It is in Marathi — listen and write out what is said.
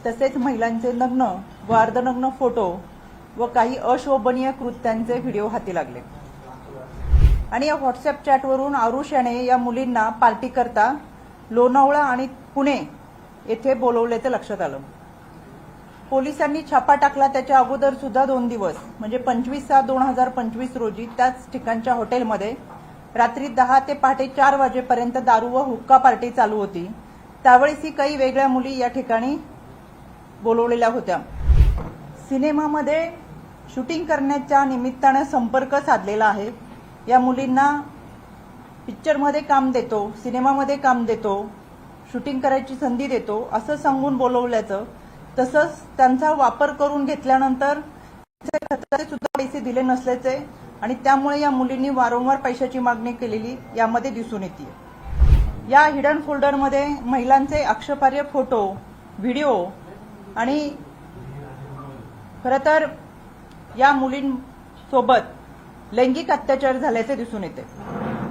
तसेच महिलांचे नग्न व अर्धनग्न फोटो व काही अशोभनीय कृत्यांचे व्हिडिओ हाती लागले आणि या व्हॉट्सअप चॅटवरून आरुष याने या मुलींना पार्टी करता लोणावळा आणि पुणे येथे बोलवल्याचे लक्षात आलं। पोलिसांनी छापा टाकला त्याच्या अगोदर सुद्धा 2 दिवस म्हणजे 25/7/2025 रोजी त्याच ठिकाणच्या हॉटेलमध्ये रात्री 10 ते पहाटे 4 वाजेपर्यंत दारू व हुक्का पार्टी चालू होती। त्यावेळेस ही काही वेगळ्या मुली या ठिकाणी बोलवलेल्या होत्या। सिनेमामध्ये शूटिंग करण्याच्या निमित्ताने संपर्क साधलेला आहे। या मुलींना पिक्चरमध्ये काम देतो, सिनेमामध्ये काम देतो, शूटिंग करायची संधी देतो असं सांगून बोलवल्याचं, तसंच त्यांचा वापर करून घेतल्यानंतर खर्चाचे सुद्धा पैसे दिले नसल्याचे आणि त्यामुळे या मुलींनी वारंवार पैशाची मागणी केलेली यामध्ये दिसून येते। या हिडन फोल्डरमध्ये महिलांचे आक्षेपार्ह फोटो, व्हिडिओ आणि खरं तर या मुलींसोबत लैंगिक अत्याचार झाल्याचे दिसून येते।